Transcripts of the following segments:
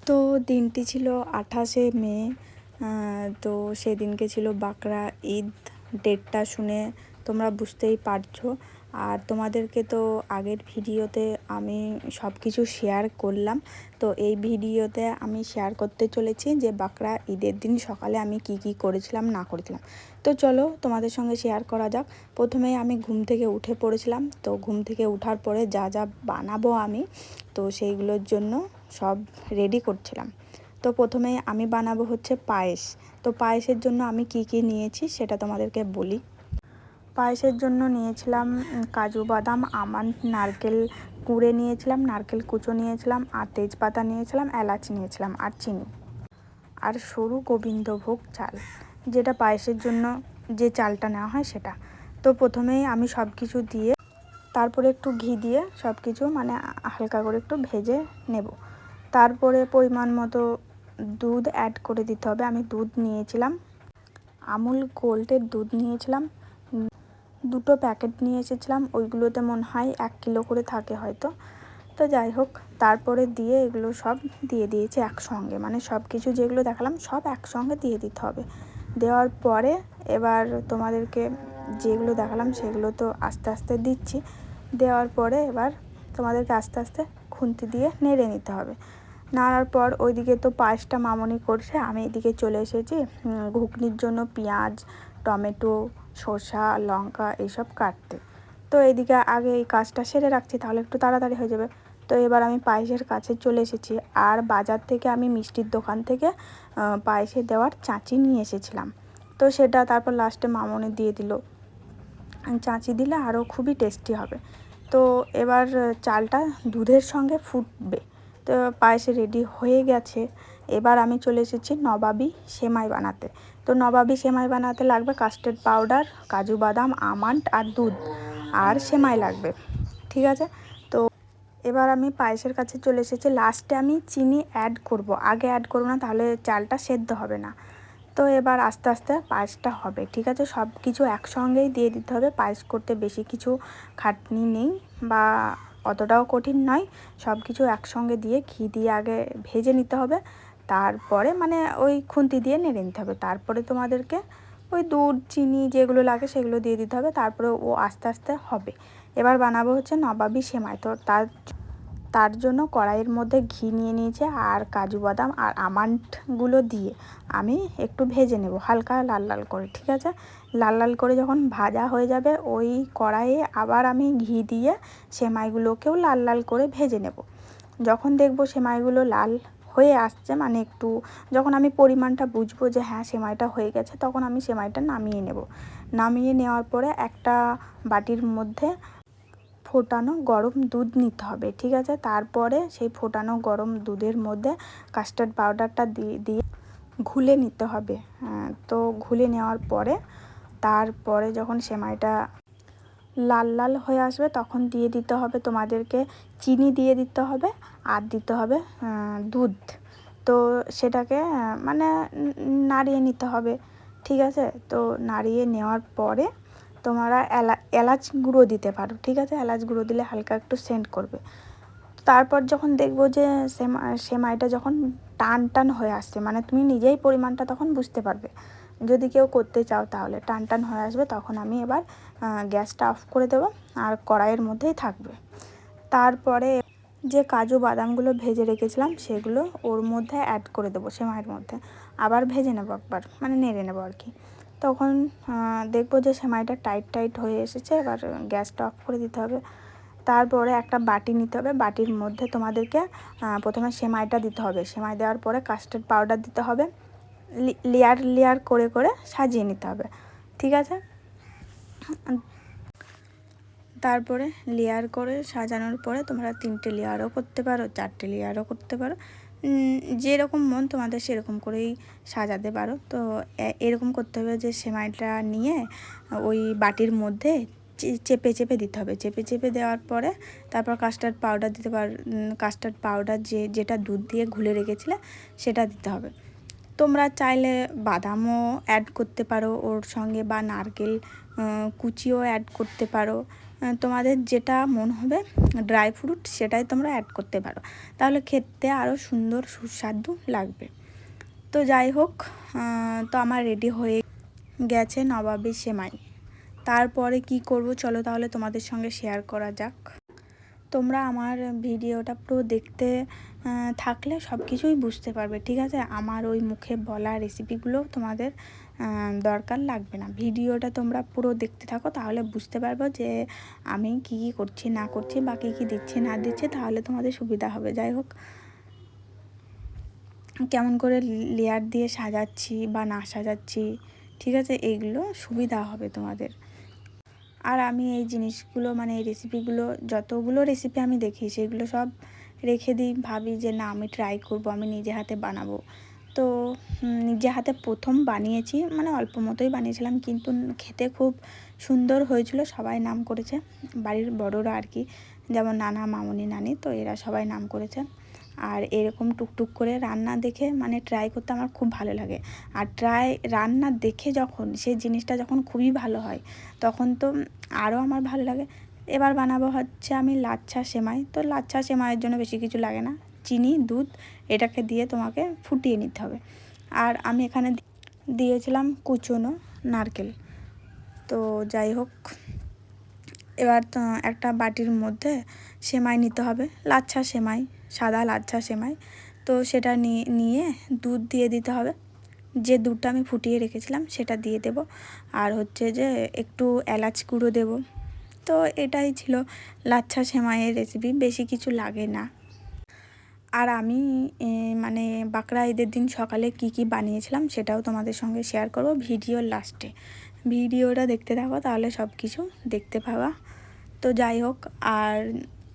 তো দিনটি ছিল 28শে মে। তো সেদিনকে ছিল বাকরা ঈদ। ডেটটা শুনে তোমরা বুঝতেই পারছো। আর তোমাদেরকে তো আগের ভিডিওতে আমি সব কিছু শেয়ার করলাম। তো এই ভিডিওতে আমি শেয়ার করতে চলেছি যে বাকরা ঈদের দিন সকালে আমি কি করেছিলাম না করেছিলাম। তো চলো তোমাদের সঙ্গে শেয়ার করা যাক। প্রথমেই আমি ঘুম থেকে উঠে পড়েছিলাম। তো ঘুম থেকে ওঠার পরে যা যা বানাবো আমি, তো সেইগুলোর জন্য সব রেডি করছিলাম। তো প্রথমেই আমি বানাবো হচ্ছে পায়েস। তো পায়েসের জন্য আমি কি নিয়েছি সেটা তোমাদেরকে বলি। পায়েসের জন্য নিয়েছিলাম কাজু বাদাম, আমন্ড, নারকেল কুড়ে নিয়েছিলাম, নারকেল কুচো নিয়েছিলাম, আর তেজপাতা নিয়েছিলাম, এলাচ নিয়েছিলাম, আর চিনি, আর সরু গোবিন্দভোগ চাল, যেটা পায়েসের জন্য যে চালটা নেওয়া হয় সেটা। তো প্রথমেই আমি সব কিছু দিয়ে তারপরে একটু ঘি দিয়ে সব কিছু হালকা করে একটু ভেজে নেব। তারপরে পরিমাণ মতো দুধ অ্যাড করে দিতে হবে। আমি দুধ নিয়েছিলাম, আমুল গোল্ডের দুধ নিয়েছিলাম, 2টো প্যাকেট নিয়ে এসেছিলাম। ওইগুলোতে মনে হয় 1 কিলো করে থাকে হয়তো। তো যাই হোক, তারপরে দিয়ে এগুলো সব দিয়ে দিয়েছি একসঙ্গে, সব কিছু যেগুলো দেখালাম সব একসঙ্গে দিয়ে দিতে হবে। দেওয়ার পরে এবার তোমাদেরকে যেগুলো দেখালাম সেগুলো তো আস্তে আস্তে দিচ্ছি। দেওয়ার পরে এবার তোমাদেরকে আস্তে আস্তে খুন্তি দিয়ে নেড়ে নিতে হবে। নাড়ার পর ওইদিকে তো পায়েসটা মামনি করছে, আমি এদিকে চলে এসেছি ঘুগনির জন্য পেঁয়াজ, টমেটো, শসা, লঙ্কা এইসব কাটতে। তো এইদিকে আগে এই কাজটা সেরে রাখছি, তাহলে একটু তাড়াতাড়ি হয়ে যাবে। তো এবার আমি পায়েসের কাছে চলে এসেছি। আর বাজার থেকে আমি মিষ্টির দোকান থেকে পায়েসে দেওয়ার চাঁচি নিয়ে এসেছিলাম। তো সেটা তারপর লাস্টে মামনি দিয়ে দিল। চাঁচি দিলে আরও খুবই টেস্টি হবে। তো এবার চালটা দুধের সঙ্গে ফুটবে। তো পায়েসে রেডি হয়ে গেছে। এবার আমি চলে এসেছি নবাবী সেমাই বানাতে। তো নবাবী সেমাই বানাতে লাগবে কাস্টার্ড পাউডার, কাজু বাদাম, আমন্ড আর দুধ, আর সেমাই লাগবে। ঠিক আছে। তো এবার আমি পায়েসের কাছে চলে এসেছি। লাস্টে আমি চিনি অ্যাড করব, আগে অ্যাড করব না, তাহলে চালটা সেদ্ধ হবে না। তো এবার আস্তে আস্তে পায়েসটা হবে। ঠিক আছে, সব কিছু একসঙ্গেই দিয়ে দিতে হবে। পায়েস করতে বেশি কিছু খাটনি নেই বা অতটাও কঠিন নয়। সব কিছু একসঙ্গে দিয়ে ঘি দিয়ে আগে ভেজে নিতে হবে। তারপরে ওই খুন্তি দিয়ে নেড়ে নিতে হবে। তারপরে তোমাদেরকে ওই দুধ, চিনি যেগুলো লাগে সেগুলো দিয়ে দিতে হবে। তারপরে ও আস্তে আস্তে হবে। এবার বানাবো হচ্ছে নবাবী সেমাই। তো তার জন্য কড়াইয়ের মধ্যে ঘি নিয়ে নিয়েছে, আর কাজু বাদাম আর আমন্ডগুলো দিয়ে আমি একটু ভেজে নেব হালকা লাল লাল করে। ঠিক আছে, লাল লাল করে যখন ভাজা হয়ে যাবে ওই কড়াইয়ে আবার আমি ঘি দিয়ে সেমাইগুলোকেও লাল লাল করে ভেজে নেব। যখন দেখব সেমাইগুলো লাল হয়ে আসছে, একটু যখন আমি পরিমাণটা বুঝবো যে হ্যাঁ সেমাইটা হয়ে গেছে, তখন আমি সেমাইটা নামিয়ে নেব। নামিয়ে নেওয়ার পরে একটা বাটির মধ্যে ফোটানো গরম দুধ নিতে হবে। ঠিক আছে, তারপরে সেই ফোটানো গরম দুধের মধ্যে কাস্টার্ড পাউডারটা দিয়ে ঘুলে নিতে হবে। তো ঘুলে নেওয়ার পরে তারপরে যখন সেমাইটা লাল লাল হয়ে আসবে তখন দিয়ে দিতে হবে তোমাদেরকে চিনি, দিয়ে দিতে হবে আর দিতে হবে দুধ। তো সেটাকে নাড়িয়ে নিতে হবে। ঠিক আছে, তো নাড়িয়ে নেওয়ার পরে তোমরা এলাচ গুঁড়ো দিতে পারো। ঠিক আছে, এলাচ গুঁড়ো দিলে হালকা একটু সেন্ট করবে। তারপর যখন দেখবো যে সেমাইটা যখন টান টান হয়ে আসছে, তুমি নিজেই পরিমাণটা তখন বুঝতে পারবে। যদি কেউ করতে চাও তাহলে টান টান হয়ে আসবে, তখন আমি এবার গ্যাসটা অফ করে দেবো আর কড়াইয়ের মধ্যেই থাকবে। তারপরে যে কাজু বাদামগুলো ভেজে রেখেছিলাম সেগুলো ওর মধ্যে অ্যাড করে দেবো, সেমাইয়ের মধ্যে আবার ভেজে নেবো একবার, নেড়ে নেবো আর কি। তখন দেখবো যে সেমাইটা টাইট টাইট হয়ে এসেছে। এবার গ্যাসটা অফ করে দিতে হবে। তারপরে একটা বাটি নিতে হবে। বাটির মধ্যে তোমাদেরকে প্রথমে সেমাইটা দিতে হবে। সেমাই দেওয়ার পরে কাস্টার্ড পাউডার দিতে হবে। লেয়ার লেয়ার করে করে সাজিয়ে নিতে হবে। ঠিক আছে, তারপরে লেয়ার করে সাজানোর পরে তোমরা 3টে লেয়ারও করতে পারো, 4টে লেয়ারও করতে পারো, যেরকম মন তোমাদের সেরকম করেই সাজাতে পারো। তো এরকম করতে হবে যে সেমাইটা নিয়ে ওই বাটির মধ্যে চেপে চেপে দিতে হবে। চেপে চেপে দেওয়ার পরে তারপর কাস্টার্ড পাউডার দিতে কাস্টার্ড পাউডার যেটা দুধ দিয়ে ঘুলে রেখেছিলে সেটা দিতে হবে। তোমরা চাইলে বাদামও অ্যাড করতে পারো ওর সঙ্গে, বা নারকেল কুচিও অ্যাড করতে পারো। তোমাদের যেটা মন হবে ড্রাই ফ্রুট সেটাই তোমরা অ্যাড করতে পারো, তাহলে খেতে আরও সুন্দর সুস্বাদু লাগবে। তো যাই হোক, তো আমার রেডি হয়ে গেছে নবাবী সেমাই। তারপরে কি করব চলো তাহলে তোমাদের সঙ্গে শেয়ার করা যাক। তোমরা আমার ভিডিওটা পুরো দেখতে থাকলে সব কিছুই বুঝতে পারবে, ঠিক আছে? আমার ওই মুখে বলা রেসিপিগুলো তোমাদের দরকার লাগবে না, ভিডিওটা তোমরা পুরো দেখতে থাকো, তাহলে বুঝতে পারবো যে আমি কি কি করছি না করছি বা কী কী দিচ্ছি না দিচ্ছি, তাহলে তোমাদের সুবিধা হবে। যাই হোক, কেমন করে লেয়ার দিয়ে সাজাচ্ছি বা না সাজাচ্ছি, ঠিক আছে, এইগুলো সুবিধা হবে তোমাদের। আর আমি এই জিনিসগুলো মানে এই রেসিপিগুলো যতগুলো রেসিপি আমি দেখি সেগুলো সব রেখে দিই, ভাবি যে না আমি ট্রাই করব, আমি নিজে হাতে বানাবো। তো নিজে হাতে প্রথম বানিয়েছি, মানে অল্প মতোই বানিয়েছিলাম, কিন্তু খেতে খুব সুন্দর হয়েছিল, সবাই নাম করেছে, বাড়ির বড়রা আর কি, যেমন নানা, মামনি, নানি, তো এরা সবাই নাম করেছে। আর এরকম টুকটুক করে রান্না দেখে মানে ট্রাই করতে আমার খুব ভালো লাগে। আর রান্না দেখে যখন সেই জিনিসটা যখন খুবই ভালো হয় তখন তো আরও আমার ভালো লাগে। এবার বানাবো হচ্ছে আমি লাচ্ছা সেমাই। তো লাচ্ছা সেমাইয়ের জন্য বেশি কিছু লাগে না, চিনি, দুধ, এটাকে দিয়ে তোমাকে ফুটিয়ে নিতে হবে। আর আমি এখানে দিয়েছিলাম কুচনো নারকেল। তো যাই হোক, এবার তো একটা বাটির মধ্যে সেমাই নিতে হবে, লাচ্ছা সেমাই, সাদা লাচ্ছা সেমাই। তো সেটা নিয়ে দুধ দিয়ে দিতে হবে, যে দুধটা আমি ফুটিয়ে রেখেছিলাম সেটা দিয়ে দেব। আর হচ্ছে যে একটু এলাচ গুঁড়ো দেব। তো এটাই ছিল লাচ্ছা সেমাইয়ের রেসিপি, বেশি কিছু লাগে না। আর আমি মানে বাকরা ঈদের দিন সকালে কি কি বানিয়েছিলাম সেটাও তোমাদের সঙ্গে শেয়ার করব ভিডিওর লাস্টে। ভিডিওটা দেখতে থাকো, তাহলে সব কিছু দেখতে পাবা। তো যাই হোক, আর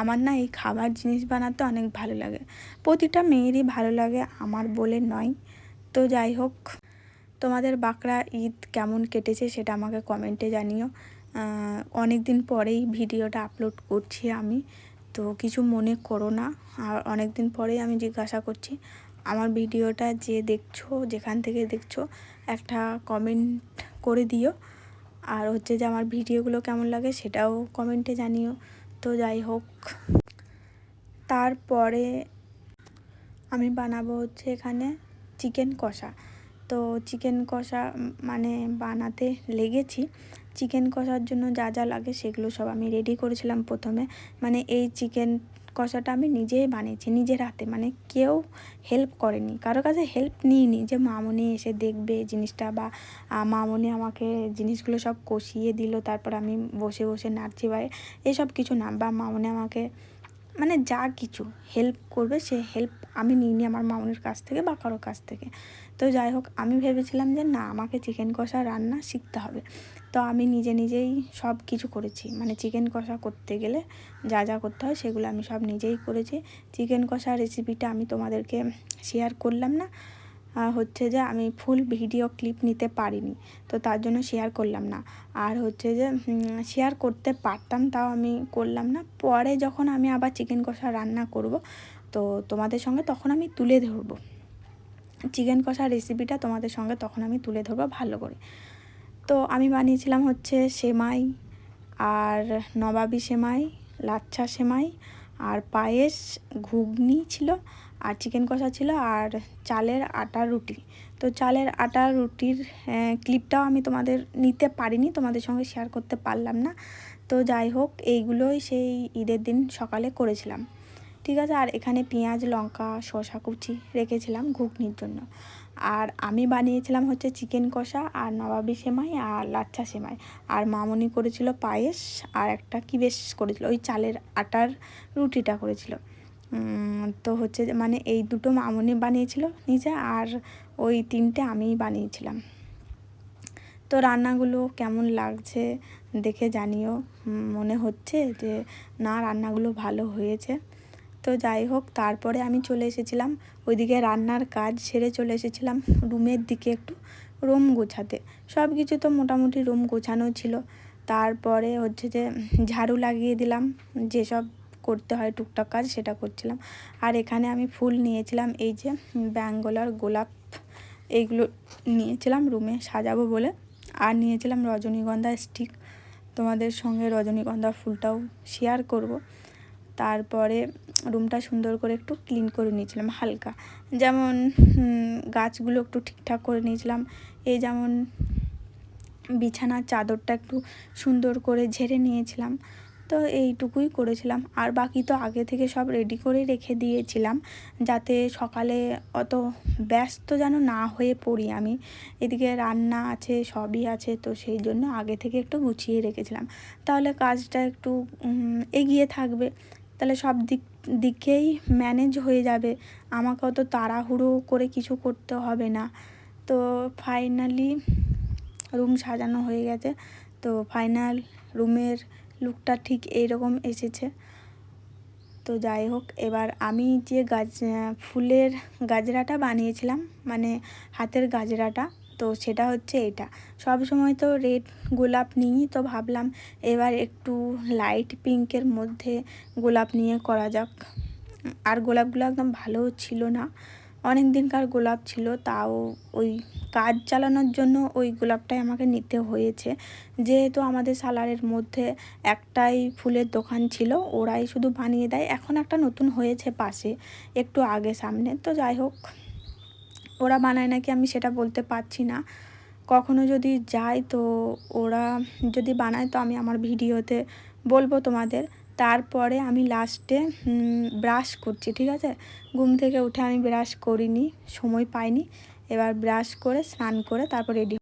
আমার না এই খাবার জিনিস বানাতে অনেক ভালো লাগে, প্রতিটা মেয়েরই ভালো লাগে, আমার বলে নয়। তো যাই হোক, তোমাদের বাকরা ঈদ কেমন কেটেছে সেটা আমাকে কমেন্টে জানিও। অনেক দিন পরেই ভিডিওটা আপলোড করছি আমি, তো কিছু মনে করো না। আর অনেক দিন পরেই আমি জিজ্ঞাসা করছি, আমার ভিডিওটা যে দেখছো, যেখান থেকে দেখছো, একটা কমেন্ট করে দিও। আর হচ্ছে যে আমার ভিডিওগুলো কেমন লাগে সেটাও কমেন্টে জানিও। তো যাই হোক, তারপরে আমি বানাবো হচ্ছে এখানে চিকেন কষা। তো চিকেন কষা মানে বানাতে লেগেছি। চিকেন কষার জন্য যা যা লাগে সেগুলো সব আমি রেডি করেছিলাম প্রথমে। মানে এই চিকেন কষাটা আমি নিজেই বানিয়েছি নিজের হাতে, মানে কেউ হেল্প করেনি, কারো কাছে হেল্প নিইনি যে মামনি এসে দেখবে জিনিসটা, বা মামনি আমাকে জিনিসগুলো সব কষিয়ে দিল তারপর আমি বসে বসে নাড়ছি, বা এসব কিছু না, বা মামনি আমাকে মানে যা কিছু হেল্প করবে সে হেল্প আমি নিইনি আমার মামনির কাছ থেকে বা কারোর কাছ থেকে। তো যাই হোক, আমি ভেবেছিলাম যে না আমাকে চিকেন কষা রান্না শিখতে হবে। তো আমি নিজে নিজেই সব কিছু করেছি, মানে চিকেন কষা করতে গেলে যা যা করতে হয় সেগুলো আমি সব নিজেই করেছি। চিকেন কষা রেসিপিটা আমি তোমাদেরকে শেয়ার করলাম না, হচ্ছে যে আমি ফুল ভিডিও ক্লিপ নিতে পারিনি, তো তার জন্য শেয়ার করলাম না। আর হচ্ছে যে শেয়ার করতে পারতাম, তাও আমি করলাম না। পরে যখন আমি আবার চিকেন কষা রান্না করব তো তোমাদের সঙ্গে তখন আমি তুলে ধরবো চিকেন কষা রেসিপিটা, তোমাদের সঙ্গে তখন আমি তুলে ধরবো ভালো করে। তো আমি বানিয়েছিলাম হচ্ছে সেমাই, আর নবাবী সেমাই, লাচ্ছা সেমাই, আর পায়েস, ঘুগনি ছিল, আর চিকেন কষা ছিল, আর চালের আটার রুটি। তো চালের আটার রুটির ক্লিপটাও আমি তোমাদের নিতে পারিনি, তোমাদের সঙ্গে শেয়ার করতে পারলাম না। তো যাই হোক, এইগুলোই সেই ঈদের দিন সকালে করেছিলাম, ঠিক আছে। আর এখানে পেঁয়াজ, লঙ্কা, শসা কুচি রেখেছিলাম ঘুগনির জন্য। আর আমি বানিয়েছিলাম হচ্ছে চিকেন কষা, আর নবাবী সেমাই, আর লাচ্ছা সেমাই। আর মামনি করেছিল পায়েস, আর একটা কি বেশ করেছিল, ওই চালের আটার রুটিটা করেছিল। তো হচ্ছে মানে এই দুটো মামনি বানিয়েছিল নিজে, আর ওই তিনটে আমিই বানিয়েছিলাম। তো রান্নাগুলো কেমন লাগছে দেখে জানিও, মনে হচ্ছে যে না রান্নাগুলো ভালো হয়েছে। তো যাই হোক, তারপরে আমি চলে এসেছিলাম ওইদিকে, রান্নার কাজ সেরে চলে এসেছিলাম রুমের দিকে একটু রুম গোছাতে। সব কিছু তো মোটামুটি রুম গোছানো ছিল। তারপরে হচ্ছে যে ঝাড়ু লাগিয়ে দিলাম, যেসব করতে হয় টুকটাক কাজ সেটা করছিলাম। আর এখানে আমি ফুল নিয়েছিলাম, এই যে ব্যাঙ্গলার গোলাপ, এইগুলো নিয়েছিলাম রুমে সাজাবো বলে। আর নিয়েছিলাম রজনীগন্ধা স্টিক। তোমাদের সঙ্গে রজনীগন্ধা ফুলটাও শেয়ার করব। তারপরে রুমটা সুন্দর করে একটু ক্লিন করে নিয়েছিলাম হালকা, যেমন গাছগুলো একটু ঠিকঠাক করে নিয়েছিলাম। এই যেমন বিছানার চাদরটা একটু সুন্দর করে ঝেড়ে নিয়েছিলাম। তো এইটুকুই করেছিলাম, আর বাকি তো আগে থেকে সব রেডি করে রেখে দিয়েছিলাম, যাতে সকালে অত ব্যস্ত যেন না হয়ে পড়ি আমি। এদিকে রান্না আছে, সবই আছে, তো সেই জন্য আগে থেকে একটু গুছিয়ে রেখেছিলাম, তাহলে কাজটা একটু এগিয়ে থাকবে, তাহলে সব দিকেই ম্যানেজ হয়ে যাবে, আমাকে অত তাড়াহুড়ো করে কিছু করতে হবে না। তো ফাইনালি রুম সাজানো হয়ে গেছে। তো ফাইনাল রুমের লুকটা ঠিক এইরকম এসেছে। তো যাই হোক, এবার আমি যে ফুলের গাজরাটা বানিয়েছিলাম, মানে হাতের গাজরাটা, তো সেটা হচ্ছে এটা। সব সময় তো রেড গোলাপ নিই, তো ভাবলাম এবার একটু লাইট পিঙ্কের মধ্যে গোলাপ নিয়ে করা যাক। আর গোলাপগুলো একদম ভালোও ছিল না, অনেক দিনকার গোলাপ ছিল, তাও ওই কাজ চালানোর জন্য ওই গোলাপটাই আমাকে নিতে হয়েছে। যেহেতু আমাদের সালারের মধ্যে একটাই ফুলের দোকান ছিল, ওরাই শুধু বানিয়ে দেয়। এখন একটা নতুন হয়েছে পাশে, একটু আগে সামনে। তো যাই হোক, ওরা বানায় নাকি আমি সেটা বলতে পারছি না। কখনো যদি যাই, তো ওরা যদি বানায়, তো আমি আমার ভিডিওতে বলবো তোমাদের। তারপরে আমি লাস্টে ব্রাশ করছি, ঠিক আছে? ঘুম থেকে উঠে আমি ব্রাশ করিনি, সময় পাইনি। এবার ব্রাশ করে স্নান করে তারপর রেডি